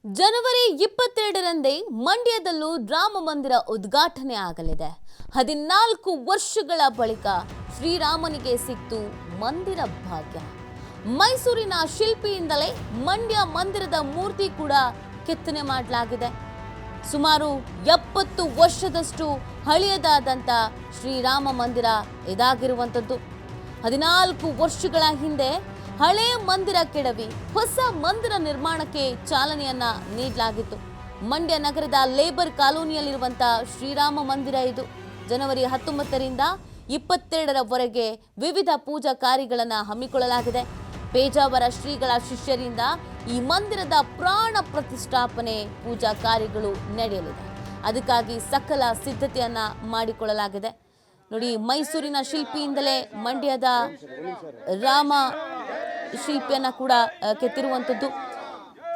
ಜನವರಿ 22ರಂದೇ ಮಂಡ್ಯದಲ್ಲೂ ರಾಮ ಮಂದಿರ ಉದ್ಘಾಟನೆ ಆಗಲಿದೆ. 14 ವರ್ಷಗಳ ಬಳಿಕ ಶ್ರೀರಾಮನಿಗೆ ಸಿಕ್ತು ಮಂದಿರ ಭಾಗ್ಯ. ಮೈಸೂರಿನ ಶಿಲ್ಪಿಯಿಂದಲೇ ಮಂಡ್ಯ ಮಂದಿರದ ಮೂರ್ತಿ ಕೂಡ ಕೆತ್ತನೆ ಮಾಡಲಾಗಿದೆ. ಸುಮಾರು 70 ವರ್ಷದಷ್ಟು ಹಳೆಯದಾದಂಥ ಶ್ರೀರಾಮ ಮಂದಿರ ಇದಾಗಿರುವಂಥದ್ದು. 14 ವರ್ಷಗಳ ಹಿಂದೆ ಹಳೆ ಮಂದಿರ ಕೆಡವಿ ಹೊಸ ಮಂದಿರ ನಿರ್ಮಾಣಕ್ಕೆ ಚಾಲನೆಯನ್ನ ನೀಡಲಾಗಿತ್ತು. ಮಂಡ್ಯ ನಗರದ ಲೇಬರ್ ಕಾಲೋನಿಯಲ್ಲಿರುವಂತಹ ಶ್ರೀರಾಮ ಮಂದಿರ ಇದು. ಜನವರಿ 19ರಿಂದ 22ರವರೆಗೆ ವಿವಿಧ ಪೂಜಾ ಕಾರ್ಯಗಳನ್ನು ಹಮ್ಮಿಕೊಳ್ಳಲಾಗಿದೆ. ಪೇಜಾವರ ಶ್ರೀಗಳ ಶಿಷ್ಯರಿಂದ ಈ ಮಂದಿರದ ಪ್ರಾಣ ಪ್ರತಿಷ್ಠಾಪನೆ ಪೂಜಾ ಕಾರ್ಯಗಳು ನಡೆಯಲಿದೆ. ಅದಕ್ಕಾಗಿ ಸಕಲ ಸಿದ್ಧತೆಯನ್ನ ಮಾಡಿಕೊಳ್ಳಲಾಗಿದೆ. ನೋಡಿ, ಮೈಸೂರಿನ ಶಿಲ್ಪಿಯಿಂದಲೇ ಮಂಡ್ಯದ ರಾಮ ಶಿಲ್ಪಿಯನ್ನ ಕೂಡ ಕೆತ್ತಿರುವಂಥದ್ದು.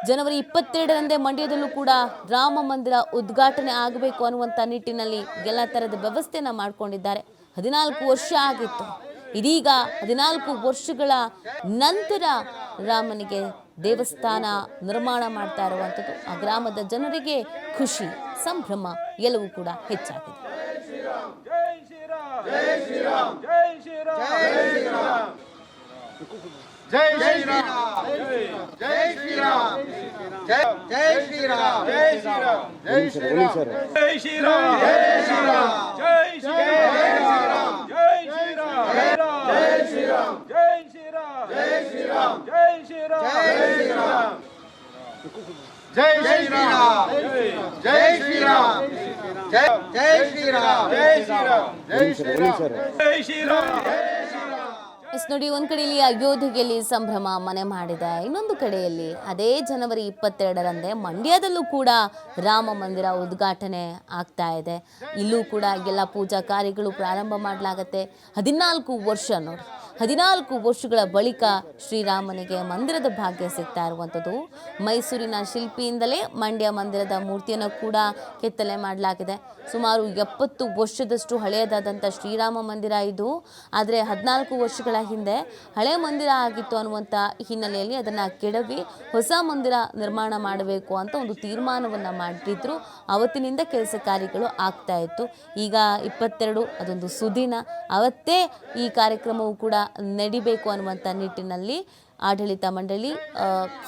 ಜನವರಿ 22ರಂದೇ ಮಂಡ್ಯದಲ್ಲೂ ಕೂಡ ರಾಮ ಮಂದಿರ ಉದ್ಘಾಟನೆ ಆಗಬೇಕು ಅನ್ನುವಂಥ ನಿಟ್ಟಿನಲ್ಲಿ ಎಲ್ಲ ಥರದ ವ್ಯವಸ್ಥೆಯನ್ನು ಮಾಡಿಕೊಂಡಿದ್ದಾರೆ. 14 ವರ್ಷ ಆಗಿತ್ತು. ಇದೀಗ 14 ವರ್ಷಗಳ ನಂತರ ರಾಮನಿಗೆ ದೇವಸ್ಥಾನ ನಿರ್ಮಾಣ ಮಾಡ್ತಾ ಇರುವಂಥದ್ದು. ಆ ಗ್ರಾಮದ ಜನರಿಗೆ ಖುಷಿ, ಸಂಭ್ರಮ ಎಲ್ಲವೂ ಕೂಡ ಹೆಚ್ಚಾಗಿದೆ. जय श्री राम, जय श्री राम, जय श्री राम, जय श्री राम, जय श्री राम, जय श्री राम, जय श्री राम, जय श्री राम, जय श्री राम, जय श्री राम, जय श्री राम, जय श्री राम, जय श्री राम, जय श्री राम, जय श्री राम, जय श्री राम, जय श्री राम, जय श्री राम, जय श्री राम. ನೋಡಿ, ಒಂದು ಕಡೆಯಲ್ಲಿ ಅಯೋಧ್ಯೆಯಲ್ಲಿ ಸಂಭ್ರಮ ಮನೆ ಮಾಡಿದೆ. ಇನ್ನೊಂದು ಕಡೆಯಲ್ಲಿ ಅದೇ ಜನವರಿ 22ರಂದೇ ಮಂಡ್ಯದಲ್ಲೂ ಕೂಡ ರಾಮ ಮಂದಿರ ಉದ್ಘಾಟನೆ ಆಗ್ತಾ ಇದೆ. ಇಲ್ಲೂ ಕೂಡ ಎಲ್ಲ ಪೂಜಾ ಕಾರ್ಯಗಳು ಪ್ರಾರಂಭ ಮಾಡಲಾಗತ್ತೆ. 14 ವರ್ಷ ನೋಡಿ, 14 ವರ್ಷಗಳ ಬಳಿಕ ಶ್ರೀರಾಮನಿಗೆ ಮಂದಿರದ ಭಾಗ್ಯ ಸಿಗ್ತಾ ಇರುವಂಥದ್ದು. ಮೈಸೂರಿನ ಶಿಲ್ಪಿಯಿಂದಲೇ ಮಂಡ್ಯ ಮಂದಿರದ ಮೂರ್ತಿಯನ್ನು ಕೂಡ ಕೆತ್ತನೆ ಮಾಡಲಾಗಿದೆ. ಸುಮಾರು 70 ವರ್ಷದಷ್ಟು ಹಳೆಯದಾದಂಥ ಶ್ರೀರಾಮ ಮಂದಿರ ಇದು. ಆದರೆ 14 ವರ್ಷಗಳ ಹಿಂದೆ ಹಳೆ ಮಂದಿರ ಆಗಿತ್ತು ಅನ್ನುವಂಥ ಹಿನ್ನೆಲೆಯಲ್ಲಿ ಅದನ್ನು ಕೆಡವಿ ಹೊಸ ಮಂದಿರ ನಿರ್ಮಾಣ ಮಾಡಬೇಕು ಅಂತ ಒಂದು ತೀರ್ಮಾನವನ್ನು ಮಾಡಿದ್ರು. ಅವತ್ತಿನಿಂದ ಕೆಲಸ ಕಾರ್ಯಗಳು ಆಗ್ತಾ ಇತ್ತು. ಈಗ 22 ಅದೊಂದು ಸುದಿನ, ಅವತ್ತೇ ಈ ಕಾರ್ಯಕ್ರಮವು ಕೂಡ ನಡಿಬೇಕು ಅನ್ನುವಂಥ ನಿಟ್ಟಿನಲ್ಲಿ ಆಡಳಿತ ಮಂಡಳಿ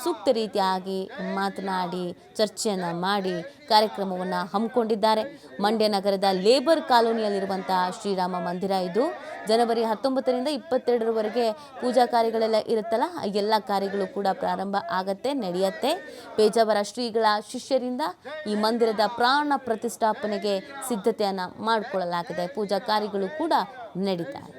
ಸೂಕ್ತ ರೀತಿಯಾಗಿ ಮಾತನಾಡಿ ಚರ್ಚೆಯನ್ನು ಮಾಡಿ ಕಾರ್ಯಕ್ರಮವನ್ನು ಹಮ್ಮಿಕೊಂಡಿದ್ದಾರೆ. ಮಂಡ್ಯ ನಗರದ ಲೇಬರ್ ಕಾಲೋನಿಯಲ್ಲಿರುವಂತಹ ಶ್ರೀರಾಮ ಮಂದಿರ ಇದು. ಜನವರಿ 19ರಿಂದ 22ರವರೆಗೆ ಪೂಜಾ ಕಾರ್ಯಗಳೆಲ್ಲ ಇರುತ್ತಲ್ಲ, ಎಲ್ಲ ಕಾರ್ಯಗಳು ಕೂಡ ಪ್ರಾರಂಭ ಆಗತ್ತೆ, ನಡೆಯುತ್ತೆ. ಪೇಜಾವರ ಶ್ರೀಗಳ ಶಿಷ್ಯರಿಂದ ಈ ಮಂದಿರದ ಪ್ರಾಣ ಪ್ರತಿಷ್ಠಾಪನೆಗೆ ಸಿದ್ಧತೆಯನ್ನು ಮಾಡಿಕೊಳ್ಳಲಾಗಿದೆ. ಪೂಜಾ ಕಾರ್ಯಗಳು ಕೂಡ ನಡೀತಾ ಇದೆ.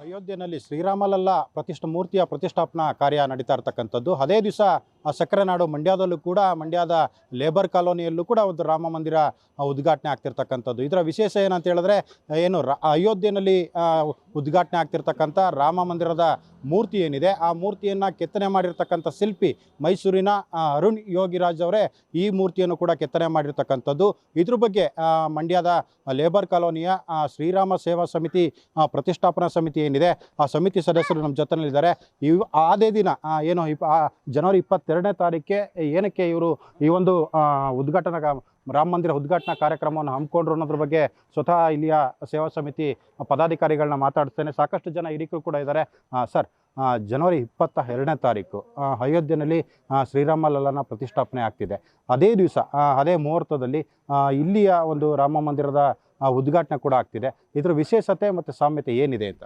ಅಯೋಧ್ಯೆಯಲ್ಲಿ ಶ್ರೀರಾಮಲಲ್ಲ ಮೂರ್ತಿಯ ಪ್ರತಿಷ್ಠಾಪನಾ ಕಾರ್ಯ ನಡೀತಾ ಇರ್ತಕ್ಕಂಥದ್ದು. ಅದೇ ದಿವಸ ಸಕ್ಕರೆ ನಾಡು ಮಂಡ್ಯದಲ್ಲೂ ಕೂಡ, ಮಂಡ್ಯದ ಲೇಬರ್ ಕಾಲೋನಿಯಲ್ಲೂ ಕೂಡ ಒಂದು ರಾಮ ಮಂದಿರ ಉದ್ಘಾಟನೆ ಆಗ್ತಿರ್ತಕ್ಕಂಥದ್ದು. ಇದರ ವಿಶೇಷ ಏನಂತ ಹೇಳಿದ್ರೆ, ಅಯೋಧ್ಯೆಯಲ್ಲಿ ಉದ್ಘಾಟನೆ ಆಗ್ತಿರ್ತಕ್ಕಂಥ ರಾಮ ಮಂದಿರದ ಮೂರ್ತಿ ಏನಿದೆ, ಆ ಮೂರ್ತಿಯನ್ನು ಕೆತ್ತನೆ ಮಾಡಿರ್ತಕ್ಕಂಥ ಶಿಲ್ಪಿ ಮೈಸೂರಿನ ಅರುಣ್ ಯೋಗಿರಾಜ್ ಅವರೇ ಈ ಮೂರ್ತಿಯನ್ನು ಕೂಡ ಕೆತ್ತನೆ ಮಾಡಿರ್ತಕ್ಕಂಥದ್ದು. ಇದ್ರ ಬಗ್ಗೆ ಮಂಡ್ಯದ ಲೇಬರ್ ಕಾಲೋನಿಯ ಶ್ರೀರಾಮ ಸೇವಾ ಸಮಿತಿ ಪ್ರತಿಷ್ಠಾಪನಾ ಸಮಿತಿ ಏನಿದೆ, ಆ ಸಮಿತಿ ಸದಸ್ಯರು ನಮ್ಮ ಜೊತೆಯಲ್ಲಿದ್ದಾರೆ. ಅದೇ ದಿನ ಜನವರಿ 22ನೇ ತಾರೀಕೆ ಏನಕ್ಕೆ ಇವರು ಈ ಒಂದು ರಾಮ ಮಂದಿರ ಉದ್ಘಾಟನಾ ಕಾರ್ಯಕ್ರಮವನ್ನು ಹಮ್ಮಿಕೊಂಡ್ರು ಅನ್ನೋದ್ರ ಬಗ್ಗೆ ಸ್ವತಃ ಇಲ್ಲಿಯ ಸೇವಾ ಸಮಿತಿ ಪದಾಧಿಕಾರಿಗಳನ್ನ ಮಾತಾಡ್ತೇನೆ. ಸಾಕಷ್ಟು ಜನ ಹಿರಿಕರು ಕೂಡ ಇದ್ದಾರೆ. ಸರ್, ಜನವರಿ 22ನೇ ತಾರೀಕು ಅಯೋಧ್ಯೆಯಲ್ಲಿ ಶ್ರೀರಾಮ ಲಲ್ಲನ ಪ್ರತಿಷ್ಠಾಪನೆ ಆಗ್ತಿದೆ. ಅದೇ ದಿವಸ ಅದೇ ಮುಹೂರ್ತದಲ್ಲಿ ಇಲ್ಲಿಯ ಒಂದು ರಾಮ ಮಂದಿರದ ಉದ್ಘಾಟನೆ ಕೂಡ ಆಗ್ತಿದೆ. ಇದರ ವಿಶೇಷತೆ ಮತ್ತು ಸಾಮ್ಯತೆ ಏನಿದೆ ಅಂತ?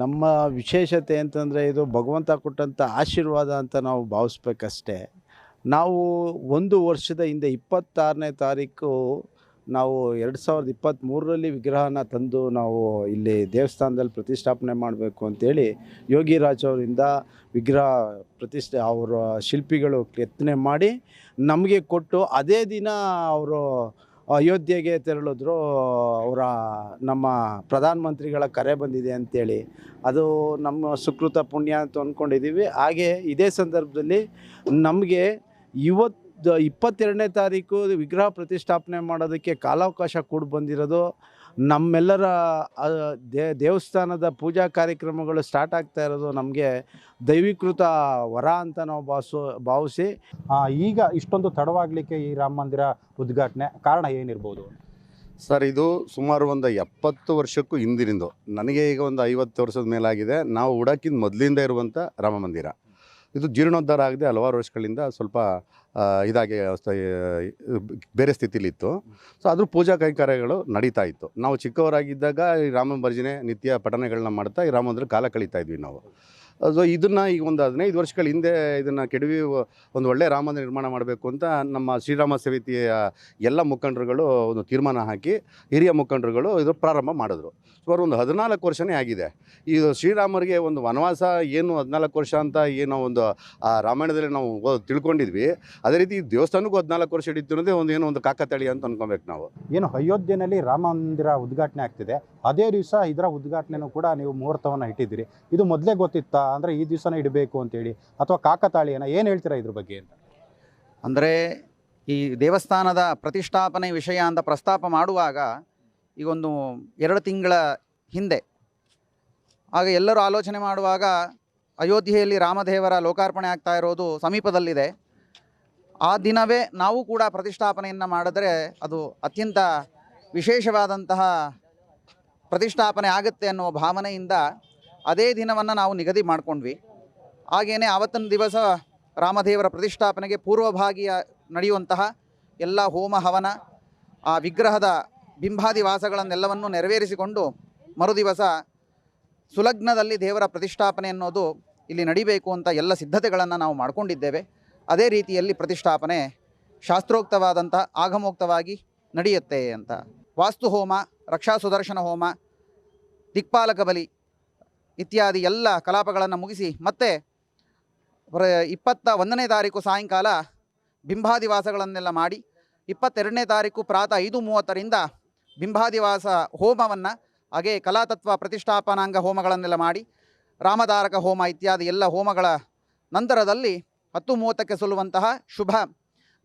ನಮ್ಮ ವಿಶೇಷತೆ ಅಂತಂದರೆ, ಇದು ಭಗವಂತ ಕೊಟ್ಟಂಥ ಆಶೀರ್ವಾದ ಅಂತ ನಾವು ಭಾವಿಸ್ಬೇಕಷ್ಟೇ. ನಾವು ಒಂದು ವರ್ಷದ ಹಿಂದೆ 26ನೇ ತಾರೀಕು ನಾವು 2023ರಲ್ಲಿ ವಿಗ್ರಹನ ತಂದು ನಾವು ಇಲ್ಲಿ ದೇವಸ್ಥಾನದಲ್ಲಿ ಪ್ರತಿಷ್ಠಾಪನೆ ಮಾಡಬೇಕು ಅಂತೇಳಿ ಯೋಗಿರಾಜ್ ಅವರಿಂದ ವಿಗ್ರಹ ಅವರ ಶಿಲ್ಪಿಗಳು ಕೆತ್ತನೆ ಮಾಡಿ ನಮಗೆ ಕೊಟ್ಟು, ಅದೇ ದಿನ ಅವರು ಅಯೋಧ್ಯೆಗೆ ತೆರಳಿದ್ರು. ನಮ್ಮ ಪ್ರಧಾನಮಂತ್ರಿಗಳ ಕರೆ ಬಂದಿದೆ ಅಂಥೇಳಿ, ಅದು ನಮ್ಮ ಸುಕೃತ ಪುಣ್ಯ ಅಂತ ಅಂದ್ಕೊಂಡಿದ್ದೀವಿ. ಹಾಗೆ ಇದೇ ಸಂದರ್ಭದಲ್ಲಿ ನಮಗೆ 22ನೇ ತಾರೀಕು ವಿಗ್ರಹ ಪ್ರತಿಷ್ಠಾಪನೆ ಮಾಡೋದಕ್ಕೆ ಕಾಲಾವಕಾಶ ಕೂಡ ಬಂದಿರೋದು ನಮ್ಮೆಲ್ಲರ ದೇವಸ್ಥಾನದ ಪೂಜಾ ಕಾರ್ಯಕ್ರಮಗಳು ಸ್ಟಾರ್ಟ್ ಆಗ್ತಾ ಇರೋದು ನಮಗೆ ದೈವೀಕೃತ ವರ ಅಂತ ನಾವು ಭಾವಿಸಿ ಈಗ ಇಷ್ಟೊಂದು ತಡವಾಗಲಿಕ್ಕೆ ಈ ರಾಮ ಮಂದಿರ ಉದ್ಘಾಟನೆ ಕಾರಣ ಏನಿರ್ಬೋದು? ಸರ್, ಇದು ಸುಮಾರು ಒಂದು 70 ವರ್ಷಕ್ಕೂ ಹಿಂದಿನಿಂದು. ನನಗೆ ಈಗ ಒಂದು 50 ವರ್ಷದ ಮೇಲಾಗಿದೆ. ನಾವು ಹುಡಕಿದ ಮೊದಲಿಂದ ಇರುವಂಥ ರಾಮ ಮಂದಿರ ಇದು ಜೀರ್ಣೋದ್ಧಾರ ಆಗದೆ ಹಲವಾರು ವರ್ಷಗಳಿಂದ ಸ್ವಲ್ಪ ಇದಾಗಿ ಬೇರೆ ಸ್ಥಿತಿಲಿತ್ತು. ಸೊ ಅದ್ರ ಪೂಜಾ ಕೈಂಕರ್ಯಗಳು ನಡೀತಾ ಇತ್ತು. ನಾವು ಚಿಕ್ಕವರಾಗಿದ್ದಾಗ ಈ ರಾಮ ಭಜನೆ ನಿತ್ಯ ಪಠಣಗಳನ್ನ ಮಾಡ್ತಾ ಈ ರಾಮ ಮಂದಿರ ಕಾಲ ಕಳೀತಾ ಇದ್ವಿ ನಾವು. ಸೊ ಇದನ್ನು ಈಗ ಒಂದು 15 ವರ್ಷಗಳ ಹಿಂದೆ ಇದನ್ನು ಕೆಡವಿ ಒಂದು ಒಳ್ಳೆಯ ರಾಮ ಮಂದಿರ ನಿರ್ಮಾಣ ಮಾಡಬೇಕು ಅಂತ ನಮ್ಮ ಶ್ರೀರಾಮ ಸಮಿತಿಯ ಎಲ್ಲ ಮುಖಂಡರುಗಳು ಒಂದು ತೀರ್ಮಾನ ಹಾಕಿ ಹಿರಿಯ ಮುಖಂಡರುಗಳು ಇದು ಪ್ರಾರಂಭ ಮಾಡಿದ್ರು. ಸುಮಾರು ಒಂದು 14 ವರ್ಷನೇ ಆಗಿದೆ. ಇದು ಶ್ರೀರಾಮರಿಗೆ ಒಂದು ವನವಾಸ ಏನು 14 ವರ್ಷ ಅಂತ ಏನೋ ಒಂದು ಆ ರಾಮಾಯಣದಲ್ಲಿ ನಾವು ತಿಳ್ಕೊಂಡಿದ್ವಿ. ಅದೇ ರೀತಿ ದೇವಸ್ಥಾನಕ್ಕೂ 14 ವರ್ಷ ಹಿಡಿತು ಅನ್ನೋದೇ ಏನೋ ಒಂದು ಕಾಕತಾಳಿ ಅಂತ ಅನ್ಕೊಬೇಕು ನಾವು. ಏನು ಅಯೋಧ್ಯೆಯಲ್ಲಿ ರಾಮ ಮಂದಿರ ಉದ್ಘಾಟನೆ ಆಗ್ತಿದೆ, ಅದೇ ದಿವಸ ಇದರ ಉದ್ಘಾಟನೆನೂ ಕೂಡ ನೀವು ಮುಹೂರ್ತವನ್ನು ಇಟ್ಟಿದ್ದೀರಿ. ಇದು ಮೊದಲೇ ಗೊತ್ತಿತ್ತಾ, ಅಂದರೆ ಈ ದಿವಸನೇ ಇಡಬೇಕು ಅಂತೇಳಿ, ಅಥವಾ ಕಾಕತಾಳಿಯನ್ನ? ಏನು ಹೇಳ್ತೀರಾ ಇದ್ರ ಬಗ್ಗೆ ಅಂತ? ಅಂದರೆ ಈ ದೇವಸ್ಥಾನದ ಪ್ರತಿಷ್ಠಾಪನೆ ವಿಷಯ ಅಂತ ಪ್ರಸ್ತಾಪ ಮಾಡುವಾಗ ಈಗ ಒಂದು 2 ತಿಂಗಳ ಹಿಂದೆ ಆಗ ಎಲ್ಲರೂ ಆಲೋಚನೆ ಮಾಡುವಾಗ ಅಯೋಧ್ಯೆಯಲ್ಲಿ ರಾಮದೇವರ ಲೋಕಾರ್ಪಣೆ ಆಗ್ತಾ ಇರೋದು ಸಮೀಪದಲ್ಲಿದೆ. ಆ ದಿನವೇ ನಾವು ಕೂಡ ಪ್ರತಿಷ್ಠಾಪನೆಯನ್ನು ಮಾಡಿದ್ರೆ ಅದು ಅತ್ಯಂತ ವಿಶೇಷವಾದಂತಹ ಪ್ರತಿಷ್ಠಾಪನೆ ಆಗುತ್ತೆ ಅನ್ನುವ ಭಾವನೆಯಿಂದ ಅದೇ ದಿನವನ್ನು ನಾವು ನಿಗದಿ ಮಾಡಿಕೊಂಡ್ವಿ. ಹಾಗೆಯೇ ಆವತ್ತಿನ ದಿವಸ ರಾಮದೇವರ ಪ್ರತಿಷ್ಠಾಪನೆಗೆ ಪೂರ್ವಭಾಗಿಯ ನಡೆಯುವಂತಹ ಎಲ್ಲ ಹೋಮ ಹವನ, ಆ ವಿಗ್ರಹದ ಬಿಂಬಾದಿ ವಾಸಗಳನ್ನೆಲ್ಲವನ್ನು ನೆರವೇರಿಸಿಕೊಂಡು ಮರುದಿವಸ ಸುಲಗ್ನದಲ್ಲಿ ದೇವರ ಪ್ರತಿಷ್ಠಾಪನೆ ಅನ್ನೋದು ಇಲ್ಲಿ ನಡಿಬೇಕು ಅಂತ ಎಲ್ಲ ಸಿದ್ಧತೆಗಳನ್ನು ನಾವು ಮಾಡಿಕೊಂಡಿದ್ದೇವೆ. ಅದೇ ರೀತಿಯಲ್ಲಿ ಪ್ರತಿಷ್ಠಾಪನೆ ಶಾಸ್ತ್ರೋಕ್ತವಾದಂಥ ಆಗಮೋಕ್ತವಾಗಿ ನಡೆಯುತ್ತೆ ಅಂತ. ವಾಸ್ತು ಹೋಮ, ರಕ್ಷಾ ಸುದರ್ಶನ ಹೋಮ, ದಿಕ್ಪಾಲಕ ಬಲಿ ಇತ್ಯಾದಿ ಎಲ್ಲ ಕಲಾಪಗಳನ್ನು ಮುಗಿಸಿ ಮತ್ತೆ 21ನೇ ತಾರೀಕು ಸಾಯಂಕಾಲ ಬಿಂಬಾದಿವಾಸಗಳನ್ನೆಲ್ಲ ಮಾಡಿ 22ನೇ ತಾರೀಕು ಪ್ರಾತಃ 5:30ರಿಂದ ಬಿಂಬಾದಿವಾಸ ಹೋಮವನ್ನು, ಹಾಗೆ ಕಲಾತತ್ವ ಪ್ರತಿಷ್ಠಾಪನಾಂಗ ಹೋಮಗಳನ್ನೆಲ್ಲ ಮಾಡಿ ರಾಮಧಾರಕ ಹೋಮ ಇತ್ಯಾದಿ ಎಲ್ಲ ಹೋಮಗಳ ನಂತರದಲ್ಲಿ 10:30ಕ್ಕೆ ಸಲ್ಲುವಂತಹ ಶುಭ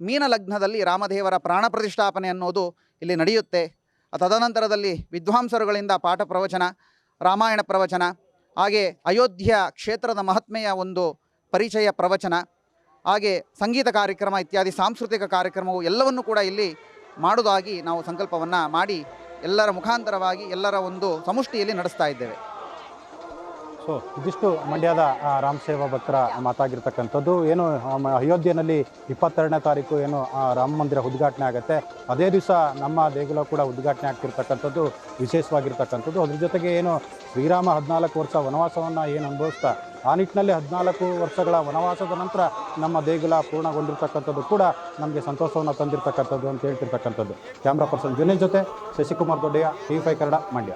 ಮೀನಲಗ್ನದಲ್ಲಿ ರಾಮದೇವರ ಪ್ರಾಣ ಪ್ರತಿಷ್ಠಾಪನೆ ಅನ್ನೋದು ಇಲ್ಲಿ ನಡೆಯುತ್ತೆ. ತದನಂತರದಲ್ಲಿ ವಿದ್ವಾಂಸರುಗಳಿಂದ ಪಾಠ ಪ್ರವಚನ, ರಾಮಾಯಣ ಪ್ರವಚನ, ಹಾಗೆ ಅಯೋಧ್ಯ ಕ್ಷೇತ್ರದ ಮಹಾತ್ಮೆಯ ಒಂದು ಪರಿಚಯ ಪ್ರವಚನ, ಹಾಗೆ ಸಂಗೀತ ಕಾರ್ಯಕ್ರಮ ಇತ್ಯಾದಿ ಸಾಂಸ್ಕೃತಿಕ ಕಾರ್ಯಕ್ರಮವು ಎಲ್ಲವನ್ನು ಕೂಡ ಇಲ್ಲಿ ಮಾಡುವುದಾಗಿ ನಾವು ಸಂಕಲ್ಪವನ್ನು ಮಾಡಿ ಎಲ್ಲರ ಮುಖಾಂತರವಾಗಿ ಎಲ್ಲರ ಒಂದು ಸಮಷ್ಟಿಯಲ್ಲಿ ನಡೆಸ್ತಾ ಇದ್ದೇವೆ. ಸೊ ಇದಿಷ್ಟು ಮಂಡ್ಯದ ರಾಮ ಸೇವಾ ಭಕ್ತರ ಮಾತಾಗಿರ್ತಕ್ಕಂಥದ್ದು. ಏನು ಅಯೋಧ್ಯೆಯಲ್ಲಿ 22ನೇ ತಾರೀಕು ಏನು ರಾಮ ಮಂದಿರ ಉದ್ಘಾಟನೆ ಆಗುತ್ತೆ, ಅದೇ ದಿವಸ ನಮ್ಮ ದೇಗುಲ ಕೂಡ ಉದ್ಘಾಟನೆ ಆಗ್ತಿರ್ತಕ್ಕಂಥದ್ದು ವಿಶೇಷವಾಗಿರ್ತಕ್ಕಂಥದ್ದು. ಅದ್ರ ಜೊತೆಗೆ ಏನು ಶ್ರೀರಾಮ 14 ವರ್ಷ ವನವಾಸವನ್ನು ಏನು ಅನುಭವಿಸ್ತಾ, ಆ ನಿಟ್ಟಿನಲ್ಲಿ 14 ವರ್ಷಗಳ ವನವಾಸದ ನಂತರ ನಮ್ಮ ದೇಗುಲ ಪೂರ್ಣಗೊಂಡಿರ್ತಕ್ಕಂಥದ್ದು ಕೂಡ ನಮಗೆ ಸಂತೋಷವನ್ನು ತಂದಿರತಕ್ಕಂಥದ್ದು ಅಂತ ಹೇಳ್ತಿರ್ತಕ್ಕಂಥದ್ದು. ಕ್ಯಾಮ್ರಾ ಪರ್ಸನ್ ಜುನೇದ್ ಜೊತೆ ಶಶಿಕುಮಾರ್ ದೊಡ್ಡೆಯ TV5 ಕನ್ನಡ, ಮಂಡ್ಯ.